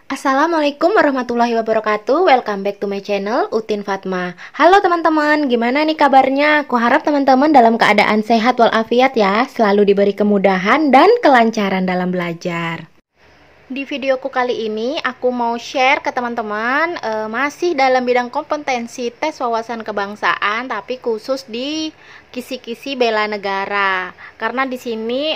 Assalamualaikum warahmatullahi wabarakatuh. Welcome back to my channel Utin Fatma. Halo teman-teman, gimana nih kabarnya? Aku harap teman-teman dalam keadaan sehat walafiat ya, selalu diberi kemudahan dan kelancaran dalam belajar. Di videoku kali ini aku mau share ke teman-teman masih dalam bidang kompetensi tes wawasan kebangsaan, tapi khusus di kisi-kisi bela negara. Karena di sini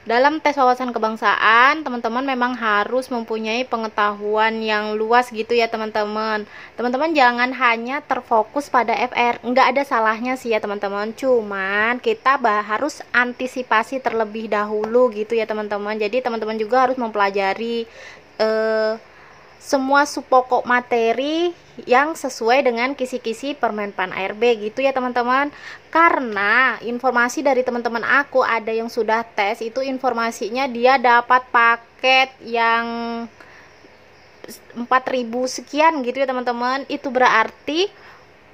dalam tes wawasan kebangsaan, teman-teman memang harus mempunyai pengetahuan yang luas gitu ya teman-teman. Teman-teman jangan hanya terfokus pada FR, nggak ada salahnya sih ya teman-teman. Cuman kita harus antisipasi terlebih dahulu gitu ya teman-teman. Jadi teman-teman juga harus mempelajari semua subpokok materi yang sesuai dengan kisi-kisi Permenpan ARB gitu ya teman-teman. Karena informasi dari teman-teman aku ada yang sudah tes, itu informasinya dia dapat paket yang 4000 sekian gitu ya teman-teman. Itu berarti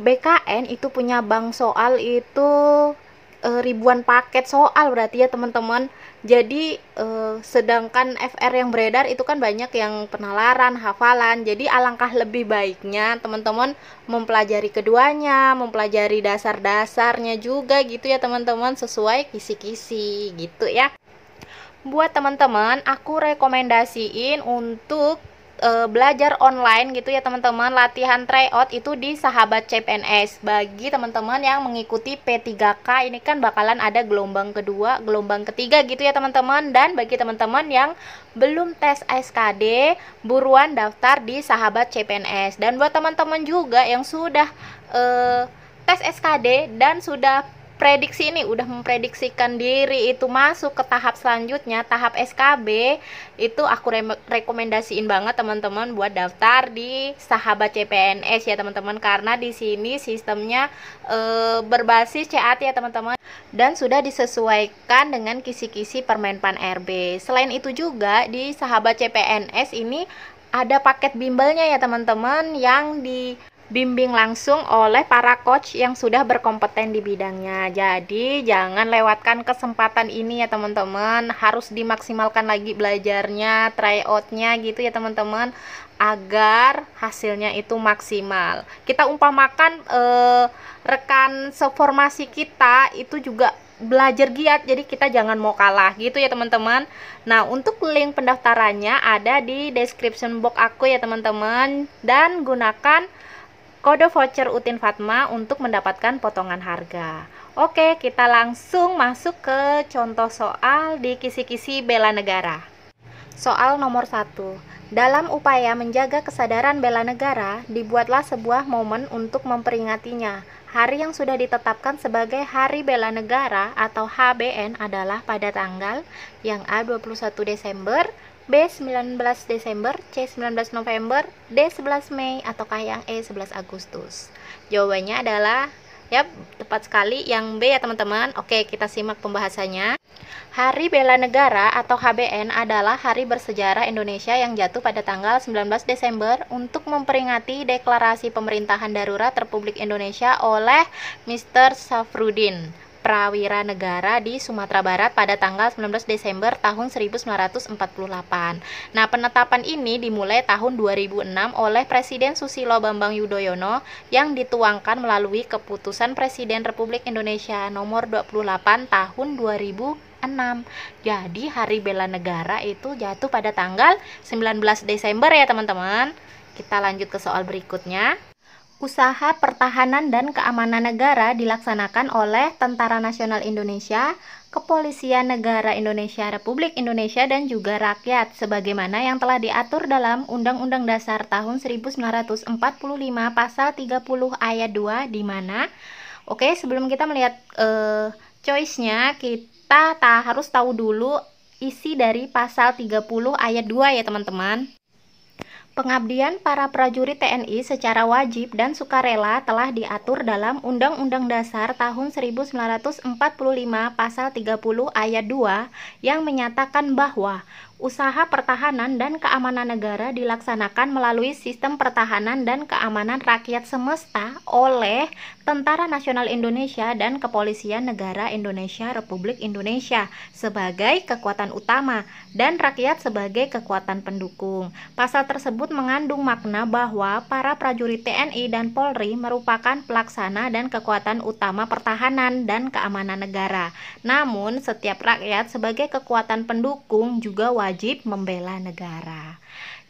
BKN itu punya bank soal itu ribuan paket soal berarti ya teman-teman. Jadi sedangkan FR yang beredar itu kan banyak yang penalaran, hafalan. Jadi alangkah lebih baiknya teman-teman mempelajari keduanya, mempelajari dasar-dasarnya juga gitu ya teman-teman, sesuai kisi-kisi gitu ya. Buat teman-teman, aku rekomendasiin untuk belajar online gitu ya teman-teman. Latihan tryout itu di Sahabat CPNS. Bagi teman-teman yang mengikuti P3K, ini kan bakalan ada gelombang kedua, gelombang ketiga gitu ya teman-teman. Dan bagi teman-teman yang belum tes SKD, buruan daftar di Sahabat CPNS. Dan buat teman-teman juga yang sudah tes SKD dan sudah prediksi ini, udah memprediksikan diri itu masuk ke tahap selanjutnya, tahap SKB, itu aku rekomendasiin banget teman-teman buat daftar di Sahabat CPNS ya teman-teman, karena di sini sistemnya berbasis CAT ya teman-teman, dan sudah disesuaikan dengan kisi-kisi Permenpan RB. Selain itu juga di Sahabat CPNS ini ada paket bimbelnya ya teman-teman, yang dibimbing langsung oleh para coach yang sudah berkompeten di bidangnya. Jadi jangan lewatkan kesempatan ini ya teman-teman, harus dimaksimalkan lagi belajarnya, tryoutnya gitu ya teman-teman, agar hasilnya itu maksimal. Kita umpamakan rekan seformasi kita itu juga belajar giat, jadi kita jangan mau kalah gitu ya teman-teman. Nah, untuk link pendaftarannya ada di description box aku ya teman-teman, dan gunakan kode voucher Utin Fatma untuk mendapatkan potongan harga. Oke, kita langsung masuk ke contoh soal di kisi-kisi bela negara. Soal nomor 1. Dalam upaya menjaga kesadaran bela negara, dibuatlah sebuah momen untuk memperingatinya. Hari yang sudah ditetapkan sebagai Hari Bela Negara atau HBN adalah pada tanggal yang A 21 Desember, B 19 Desember, C 19 November, D 11 Mei, ataukah yang E 11 Agustus? Jawabannya adalah ya tepat sekali yang B ya teman-teman. Oke, kita simak pembahasannya. Hari Bela Negara atau HBN adalah hari bersejarah Indonesia yang jatuh pada tanggal 19 Desember untuk memperingati deklarasi pemerintahan darurat Republik Indonesia oleh Mr. Safrudin, prawira negara di Sumatera Barat pada tanggal 19 Desember tahun 1948. Nah, penetapan ini dimulai tahun 2006 oleh Presiden Susilo Bambang Yudhoyono yang dituangkan melalui Keputusan Presiden Republik Indonesia nomor 28 tahun 2006. Jadi Hari Bela Negara itu jatuh pada tanggal 19 Desember ya teman-teman. Kita lanjut ke soal berikutnya. Usaha pertahanan dan keamanan negara dilaksanakan oleh Tentara Nasional Indonesia, Kepolisian Negara Indonesia Republik Indonesia, dan juga rakyat sebagaimana yang telah diatur dalam Undang-Undang Dasar tahun 1945 pasal 30 ayat 2, di mana sebelum kita melihat choice-nya, kita harus tahu dulu isi dari pasal 30 ayat 2 ya teman-teman. Pengabdian para prajurit TNI secara wajib dan sukarela telah diatur dalam Undang-Undang Dasar tahun 1945 pasal 30 ayat 2 yang menyatakan bahwa Usaha pertahanan dan keamanan negara dilaksanakan melalui sistem pertahanan dan keamanan rakyat semesta oleh Tentara Nasional Indonesia dan Kepolisian Negara Indonesia Republik Indonesia sebagai kekuatan utama dan rakyat sebagai kekuatan pendukung. Pasal tersebut mengandung makna bahwa para prajurit TNI dan Polri merupakan pelaksana dan kekuatan utama pertahanan dan keamanan negara. Namun, setiap rakyat sebagai kekuatan pendukung juga wajib membela negara.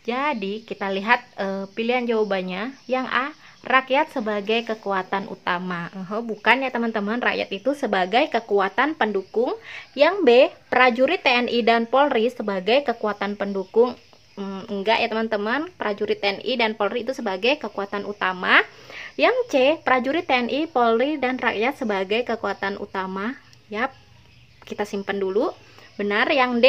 Jadi, kita lihat pilihan jawabannya. Yang A, rakyat sebagai kekuatan utama. Bukan ya teman-teman, rakyat itu sebagai kekuatan pendukung. Yang B, prajurit TNI dan Polri sebagai kekuatan pendukung. Enggak ya teman-teman, prajurit TNI dan Polri itu sebagai kekuatan utama. Yang C, prajurit TNI, Polri, dan rakyat sebagai kekuatan utama. Yap, kita simpan dulu. Benar. Yang D,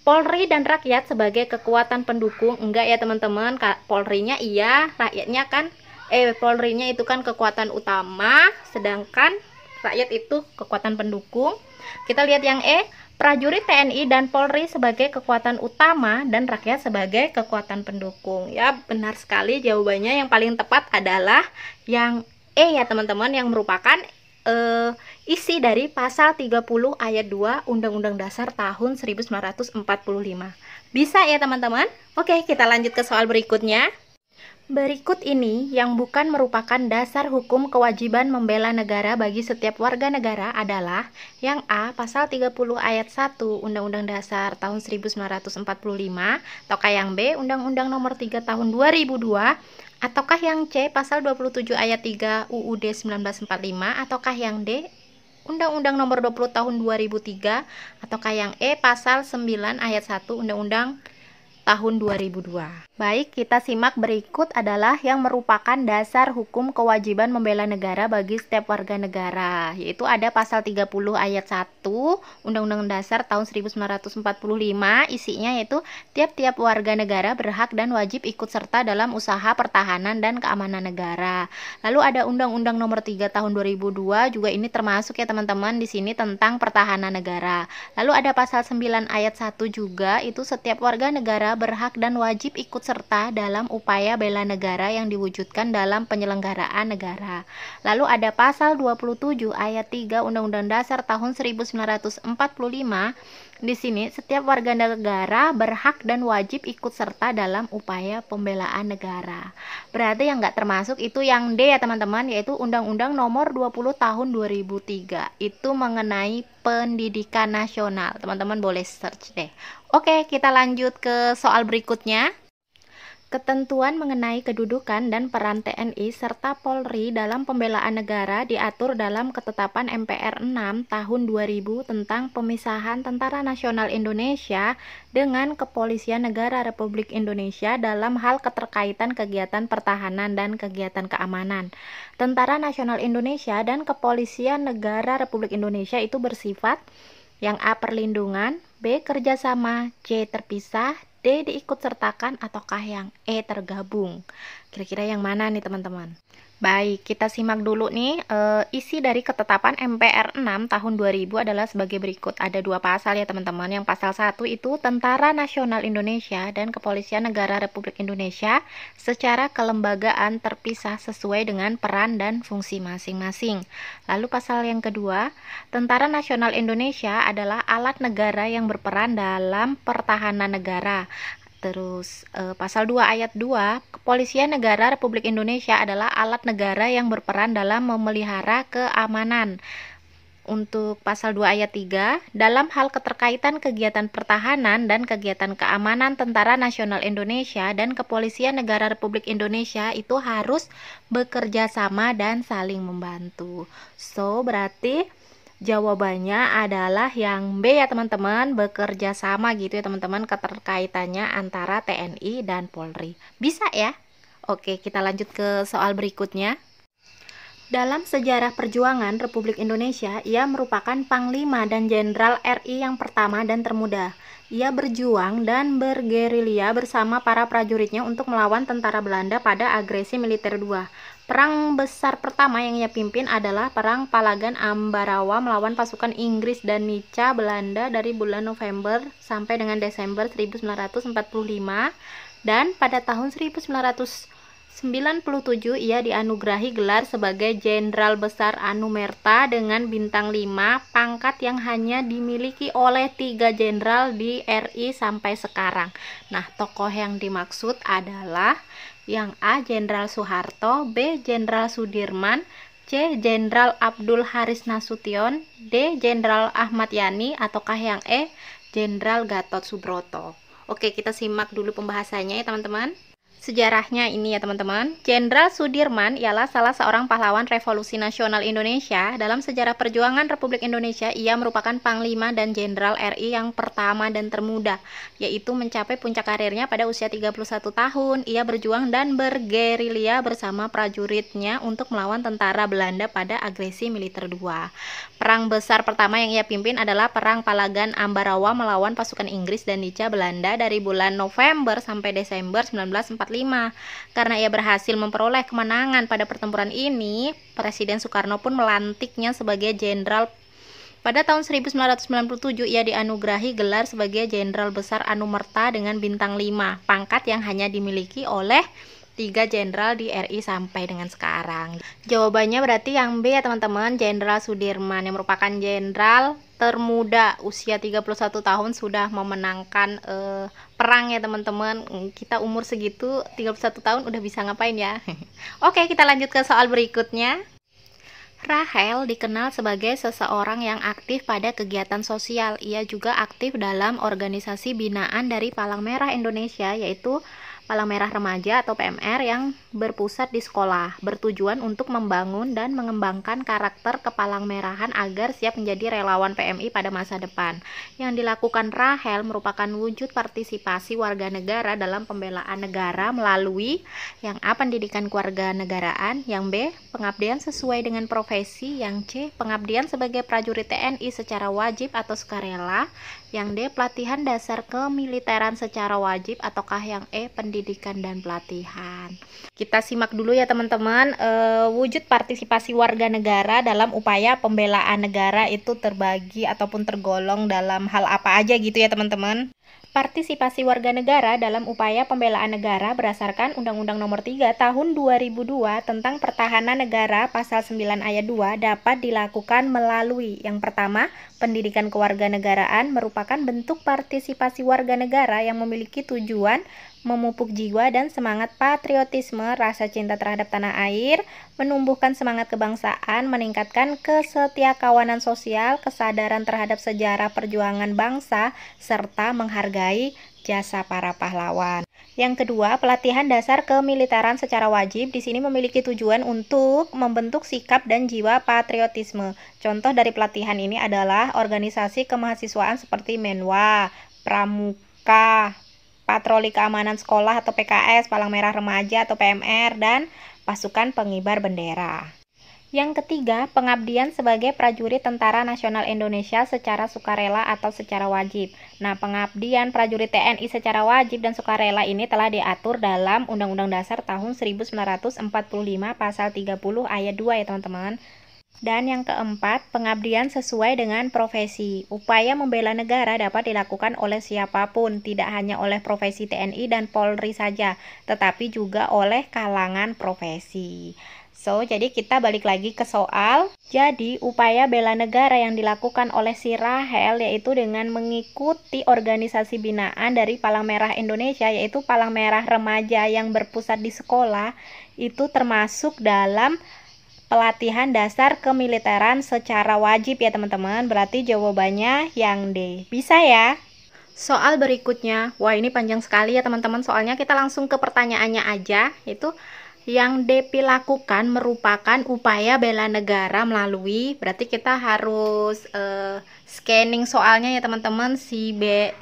Polri dan rakyat sebagai kekuatan pendukung. Enggak ya teman-teman, Polrinya iya, rakyatnya kan Polrinya itu kan kekuatan utama, sedangkan rakyat itu kekuatan pendukung. Kita lihat yang E, prajurit TNI dan Polri sebagai kekuatan utama dan rakyat sebagai kekuatan pendukung. Ya, benar sekali, jawabannya yang paling tepat adalah yang E ya teman-teman, yang merupakan isi dari pasal 30 ayat 2 Undang-Undang Dasar tahun 1945. Bisa ya teman-teman? Oke, kita lanjut ke soal berikutnya. Berikut ini yang bukan merupakan dasar hukum kewajiban membela negara bagi setiap warga negara adalah yang A, pasal 30 ayat 1 Undang-Undang Dasar tahun 1945, ataukah yang B, Undang-Undang Nomor 3 tahun 2002, ataukah yang C, pasal 27 ayat 3 UUD 1945, ataukah yang D, Undang-Undang Nomor 20 tahun 2003, ataukah yang E, pasal 9 ayat 1 Undang-Undang tahun 2002. Baik, kita simak berikut adalah yang merupakan dasar hukum kewajiban membela negara bagi setiap warga negara, yaitu ada pasal 30 ayat 1 Undang-Undang Dasar tahun 1945, isinya yaitu tiap-tiap warga negara berhak dan wajib ikut serta dalam usaha pertahanan dan keamanan negara. Lalu ada Undang-Undang Nomor 3 tahun 2002, juga ini termasuk ya teman-teman di sini tentang pertahanan negara. Lalu ada pasal 9 ayat 1 juga, itu setiap warga negara berhak dan wajib ikut serta dalam upaya bela negara yang diwujudkan dalam penyelenggaraan negara. Lalu ada pasal 27 ayat 3 Undang-Undang Dasar tahun 1945. Di sini setiap warga negara berhak dan wajib ikut serta dalam upaya pembelaan negara. Berarti yang nggak termasuk itu yang D ya teman-teman, yaitu Undang-Undang Nomor 20 tahun 2003. Itu mengenai pendidikan nasional. Teman-teman boleh search deh. Oke, kita lanjut ke soal berikutnya. Ketentuan mengenai kedudukan dan peran TNI serta Polri dalam pembelaan negara diatur dalam Ketetapan MPR 6 tahun 2000 tentang pemisahan Tentara Nasional Indonesia dengan Kepolisian Negara Republik Indonesia dalam hal keterkaitan kegiatan pertahanan dan kegiatan keamanan. Tentara Nasional Indonesia dan Kepolisian Negara Republik Indonesia itu bersifat yang A, perlindungan, B, kerjasama, C, terpisah, D, diikutsertakan, ataukah yang E, tergabung? Kira-kira yang mana nih teman-teman? Baik, kita simak dulu nih, isi dari Ketetapan MPR 6 tahun 2000 adalah sebagai berikut. Ada dua pasal ya teman-teman. Yang pasal 1 itu Tentara Nasional Indonesia dan Kepolisian Negara Republik Indonesia secara kelembagaan terpisah sesuai dengan peran dan fungsi masing-masing. Lalu pasal yang kedua, Tentara Nasional Indonesia adalah alat negara yang berperan dalam pertahanan negara. Terus pasal 2 ayat 2, Kepolisian Negara Republik Indonesia adalah alat negara yang berperan dalam memelihara keamanan. Untuk pasal 2 ayat 3, dalam hal keterkaitan kegiatan pertahanan dan kegiatan keamanan Tentara Nasional Indonesia dan Kepolisian Negara Republik Indonesia itu harus bekerja sama dan saling membantu. So, berarti jawabannya adalah yang B ya teman-teman, bekerja sama gitu ya teman-teman, keterkaitannya antara TNI dan Polri. Bisa ya? Oke, kita lanjut ke soal berikutnya. Dalam sejarah perjuangan Republik Indonesia, ia merupakan Panglima dan Jenderal RI yang pertama dan termuda. Ia berjuang dan bergerilya bersama para prajuritnya untuk melawan tentara Belanda pada agresi militer II. Perang besar pertama yang ia pimpin adalah Perang Palagan Ambarawa melawan pasukan Inggris dan Nica Belanda dari bulan November sampai dengan Desember 1945, dan pada tahun 1997 ia dianugerahi gelar sebagai Jenderal Besar Anumerta dengan bintang 5, pangkat yang hanya dimiliki oleh 3 jenderal di RI sampai sekarang. Nah, tokoh yang dimaksud adalah yang A. Jenderal Soeharto, B. Jenderal Sudirman, C. Jenderal Abdul Haris Nasution, D. Jenderal Ahmad Yani, ataukah yang E. Jenderal Gatot Subroto. Oke, kita simak dulu pembahasannya ya teman-teman. Sejarahnya ini ya teman-teman. Jenderal Sudirman ialah salah seorang pahlawan Revolusi Nasional Indonesia. Dalam sejarah perjuangan Republik Indonesia, ia merupakan Panglima dan Jenderal RI yang pertama dan termuda, yaitu mencapai puncak karirnya pada usia 31 tahun. Ia berjuang dan bergerilya bersama prajuritnya untuk melawan tentara Belanda pada agresi militer II. Perang besar pertama yang ia pimpin adalah Perang Palagan Ambarawa melawan pasukan Inggris dan Nica Belanda dari bulan November sampai Desember 1945. Karena ia berhasil memperoleh kemenangan pada pertempuran ini, Presiden Soekarno pun melantiknya sebagai jenderal. Pada tahun 1997 ia dianugerahi gelar sebagai Jenderal Besar Anumerta dengan bintang 5, pangkat yang hanya dimiliki oleh 3 jenderal di RI sampai dengan sekarang. Jawabannya berarti yang B ya teman-teman, Jenderal Sudirman yang merupakan jenderal termuda, usia 31 tahun sudah memenangkan perang ya teman-teman. Kita umur segitu 31 tahun udah bisa ngapain ya. Oke, kita lanjut ke soal berikutnya. Rahel dikenal sebagai seseorang yang aktif pada kegiatan sosial. Ia juga aktif dalam organisasi binaan dari Palang Merah Indonesia, yaitu Palang Merah Remaja atau PMR, yang berpusat di sekolah, bertujuan untuk membangun dan mengembangkan karakter kepalang merahan agar siap menjadi relawan PMI pada masa depan. Yang dilakukan Rahel merupakan wujud partisipasi warga negara dalam pembelaan negara melalui yang A. Pendidikan kewarganegaraan, yang B. Pengabdian sesuai dengan profesi, yang C. Pengabdian sebagai prajurit TNI secara wajib atau sukarela, yang D. Pelatihan dasar kemiliteran secara wajib, ataukah yang E. Pendidikan dan pelatihan. Kita simak dulu ya teman-teman. Wujud partisipasi warga negara dalam upaya pembelaan negara itu terbagi ataupun tergolong dalam hal apa aja gitu ya teman-teman. Partisipasi warga negara dalam upaya pembelaan negara berdasarkan Undang-Undang Nomor 3 Tahun 2002 tentang Pertahanan Negara Pasal 9 Ayat 2 dapat dilakukan melalui yang pertama, pendidikan kewarganegaraan merupakan bentuk partisipasi warga negara yang memiliki tujuan memupuk jiwa dan semangat patriotisme, rasa cinta terhadap tanah air, menumbuhkan semangat kebangsaan, meningkatkan kesetiakawanan sosial, kesadaran terhadap sejarah perjuangan bangsa, serta menghargai jasa para pahlawan. Yang kedua, pelatihan dasar kemiliteran secara wajib di sini memiliki tujuan untuk membentuk sikap dan jiwa patriotisme. Contoh dari pelatihan ini adalah organisasi kemahasiswaan seperti Menwa, Pramuka, Patroli Keamanan Sekolah atau PKS, Palang Merah Remaja atau PMR, dan pasukan pengibar bendera. Yang ketiga, pengabdian sebagai prajurit Tentara Nasional Indonesia secara sukarela atau secara wajib. Nah, pengabdian prajurit TNI secara wajib dan sukarela ini telah diatur dalam Undang-Undang Dasar tahun 1945 Pasal 30 Ayat 2 ya teman-teman. Dan yang keempat, pengabdian sesuai dengan profesi. Upaya membela negara dapat dilakukan oleh siapapun, tidak hanya oleh profesi TNI dan Polri saja, tetapi juga oleh kalangan profesi. Jadi kita balik lagi ke soal. Jadi, upaya bela negara yang dilakukan oleh si Rahel yaitu dengan mengikuti organisasi binaan dari Palang Merah Indonesia, yaitu Palang Merah Remaja yang berpusat di sekolah, itu termasuk dalam pelatihan dasar kemiliteran secara wajib ya teman-teman. Berarti jawabannya yang D. Bisa ya? Soal berikutnya, wah ini panjang sekali ya teman-teman. Soalnya kita langsung ke pertanyaannya aja. Itu yang DP lakukan merupakan upaya bela negara melalui, berarti kita harus scanning soalnya ya teman-teman. Si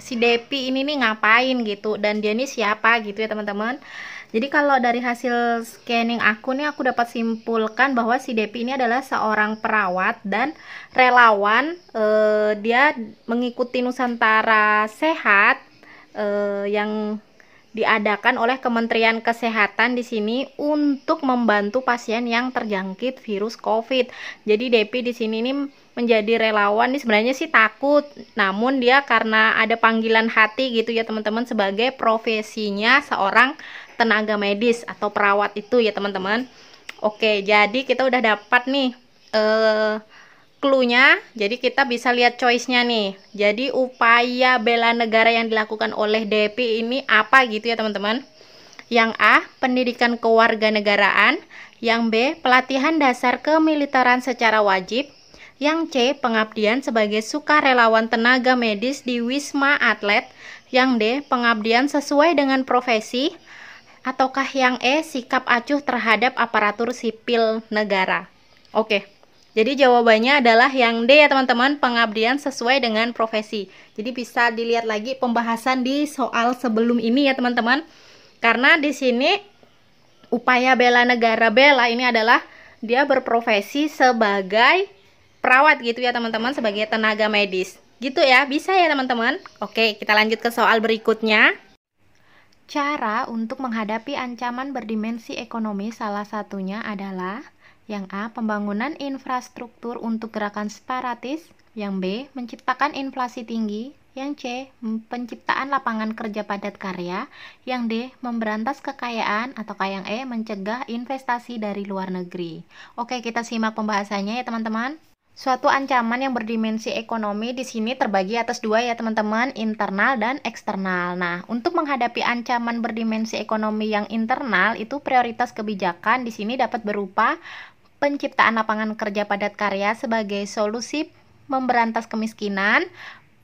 DP ini nih ngapain gitu, dan dia ini siapa gitu ya teman-teman. Jadi kalau dari hasil scanning aku nih, aku dapat simpulkan bahwa si Depi ini adalah seorang perawat dan relawan. Dia mengikuti Nusantara Sehat yang diadakan oleh Kementerian Kesehatan di sini untuk membantu pasien yang terjangkit virus COVID. Jadi Depi di sini ini menjadi relawan. Ini sebenarnya sih takut, namun dia karena ada panggilan hati gitu ya teman-teman, sebagai profesinya seorang tenaga medis atau perawat itu ya teman-teman. Oke, jadi kita udah dapat nih clue-nya. Jadi kita bisa lihat choice-nya nih. Jadi upaya bela negara yang dilakukan oleh Depi ini apa gitu ya teman-teman. Yang A, pendidikan kewarganegaraan. Yang B, pelatihan dasar kemiliteran secara wajib. Yang C, pengabdian sebagai sukarelawan tenaga medis di Wisma Atlet. Yang D, pengabdian sesuai dengan profesi. Ataukah yang E, sikap acuh terhadap aparatur sipil negara. Oke. Jadi jawabannya adalah yang D ya teman-teman, pengabdian sesuai dengan profesi. Jadi bisa dilihat lagi pembahasan di soal sebelum ini ya teman-teman. Karena di sini upaya bela negara, bela ini adalah dia berprofesi sebagai perawat gitu ya teman-teman, sebagai tenaga medis. Gitu ya, bisa ya teman-teman. Oke, kita lanjut ke soal berikutnya. Cara untuk menghadapi ancaman berdimensi ekonomi salah satunya adalah yang A, pembangunan infrastruktur untuk gerakan separatis. Yang B, menciptakan inflasi tinggi. Yang C, penciptaan lapangan kerja padat karya. Yang D, memberantas kekayaan. Atau yang E, mencegah investasi dari luar negeri. Oke, kita simak pembahasannya ya teman-teman. Suatu ancaman yang berdimensi ekonomi di sini terbagi atas dua ya teman-teman, internal dan eksternal. Nah, untuk menghadapi ancaman berdimensi ekonomi yang internal itu prioritas kebijakan di sini dapat berupa penciptaan lapangan kerja padat karya sebagai solusi memberantas kemiskinan,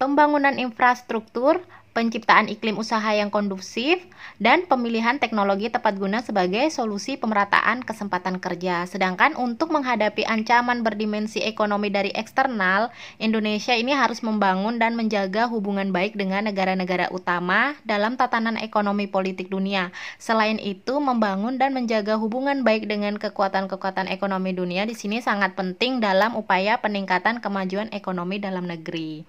pembangunan infrastruktur, penciptaan iklim usaha yang kondusif, dan pemilihan teknologi tepat guna sebagai solusi pemerataan kesempatan kerja. Sedangkan untuk menghadapi ancaman berdimensi ekonomi dari eksternal, Indonesia ini harus membangun dan menjaga hubungan baik dengan negara-negara utama dalam tatanan ekonomi politik dunia. Selain itu, membangun dan menjaga hubungan baik dengan kekuatan-kekuatan ekonomi dunia di sini sangat penting dalam upaya peningkatan kemajuan ekonomi dalam negeri.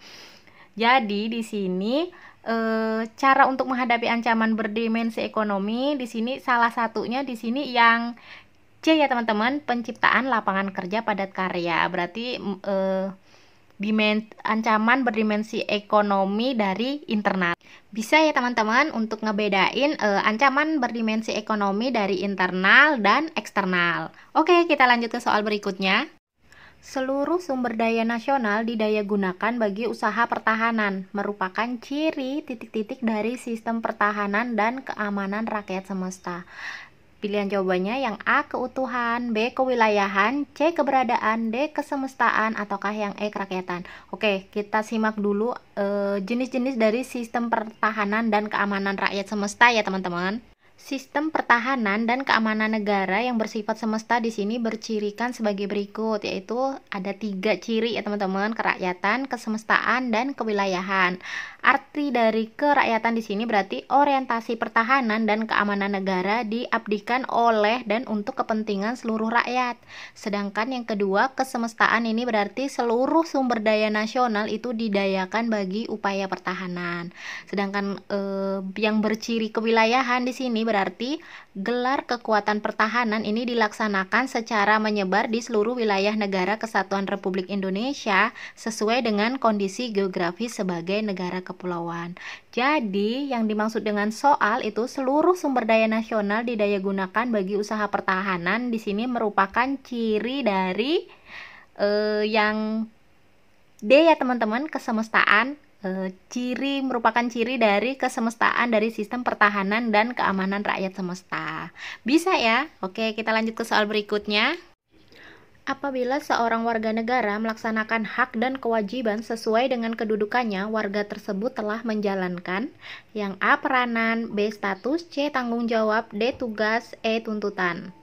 Jadi di sini cara untuk menghadapi ancaman berdimensi ekonomi di sini salah satunya di sini yang C ya teman-teman, penciptaan lapangan kerja padat karya. Berarti ancaman berdimensi ekonomi dari internal. Bisa ya teman-teman untuk ngebedain ancaman berdimensi ekonomi dari internal dan eksternal. Oke, kita lanjut ke soal berikutnya. Seluruh sumber daya nasional didaya gunakan bagi usaha pertahanan, merupakan ciri titik-titik dari sistem pertahanan dan keamanan rakyat semesta. Pilihan jawabannya yang A, keutuhan, B, kewilayahan, C, keberadaan, D, kesemestaan, ataukah yang E, kerakyatan. Oke, kita simak dulu jenis-jenis dari sistem pertahanan dan keamanan rakyat semesta ya teman-teman. Sistem pertahanan dan keamanan negara yang bersifat semesta di sini bercirikan sebagai berikut, yaitu ada 3 ciri ya teman-teman: kerakyatan, kesemestaan, dan kewilayahan. Arti dari kerakyatan di sini berarti orientasi pertahanan dan keamanan negara diabdikan oleh dan untuk kepentingan seluruh rakyat. Sedangkan yang kedua, kesemestaan ini berarti seluruh sumber daya nasional itu didayakan bagi upaya pertahanan. Sedangkan yang berciri kewilayahan di sini berarti gelar kekuatan pertahanan ini dilaksanakan secara menyebar di seluruh wilayah negara kesatuan Republik Indonesia sesuai dengan kondisi geografis sebagai negara kepulauan. Jadi yang dimaksud dengan soal itu seluruh sumber daya nasional didaya gunakan bagi usaha pertahanan di sini merupakan ciri dari yang D ya teman-teman, kesemestaan. Merupakan ciri dari kesemestaan dari sistem pertahanan dan keamanan rakyat semesta. Bisa ya? Oke, kita lanjut ke soal berikutnya. Apabila seorang warga negara melaksanakan hak dan kewajiban sesuai dengan kedudukannya, warga tersebut telah menjalankan yang A, peranan, B, status, C, tanggung jawab, D, tugas, E, tuntutan.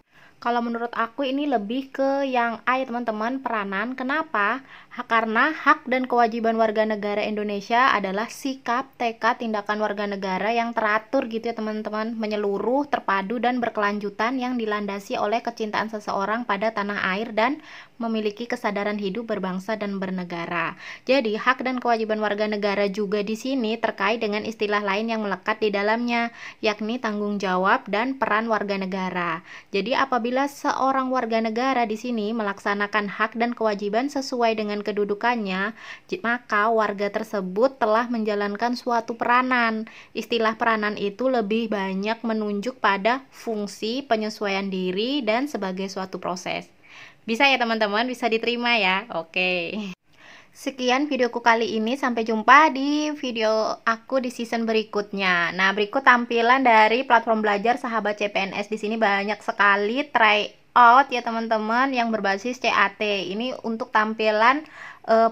Kalau menurut aku ini lebih ke yang A ya teman-teman, peranan. Kenapa? Karena hak dan kewajiban warga negara Indonesia adalah sikap, tekad, tindakan warga negara yang teratur gitu ya teman-teman, menyeluruh, terpadu, dan berkelanjutan yang dilandasi oleh kecintaan seseorang pada tanah air dan memiliki kesadaran hidup berbangsa dan bernegara. Jadi, hak dan kewajiban warga negara juga di sini terkait dengan istilah lain yang melekat di dalamnya, yakni tanggung jawab dan peran warga negara. Jadi apabila seorang warga negara di sini melaksanakan hak dan kewajiban sesuai dengan kedudukannya, maka warga tersebut telah menjalankan suatu peranan. Istilah peranan itu lebih banyak menunjuk pada fungsi, penyesuaian diri, dan sebagai suatu proses. Bisa ya teman-teman, bisa diterima ya. Oke. Sekian videoku kali ini, sampai jumpa di video aku di season berikutnya. Nah, berikut tampilan dari platform belajar Sahabat CPNS. Di sini banyak sekali try out ya teman-teman yang berbasis CAT. Ini untuk tampilan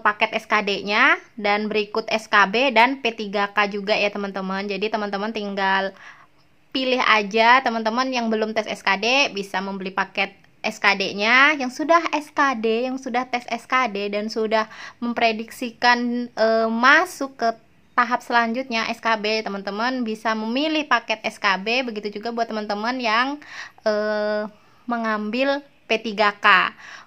paket SKD-nya, dan berikut SKB dan P3K juga ya teman-teman. Jadi teman-teman tinggal pilih aja. Teman-teman yang belum tes SKD bisa membeli paket SKD-nya, yang sudah SKD, yang sudah tes SKD dan sudah memprediksikan masuk ke tahap selanjutnya SKB, teman-teman bisa memilih paket SKB. Begitu juga buat teman-teman yang mengambil P3K.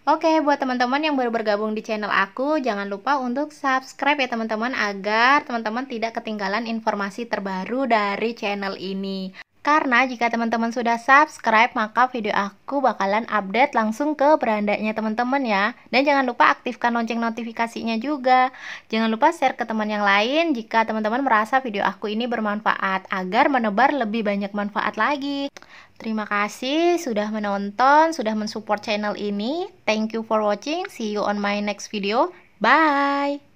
Oke, buat teman-teman yang baru bergabung di channel aku, jangan lupa untuk subscribe ya teman-teman, agar teman-teman tidak ketinggalan informasi terbaru dari channel ini. Karena jika teman-teman sudah subscribe, maka video aku bakalan update langsung ke berandanya teman-teman ya. Dan jangan lupa aktifkan lonceng notifikasinya juga. Jangan lupa share ke teman yang lain jika teman-teman merasa video aku ini bermanfaat, agar menebar lebih banyak manfaat lagi. Terima kasih sudah menonton, sudah mensupport channel ini. Thank you for watching. See you on my next video. Bye!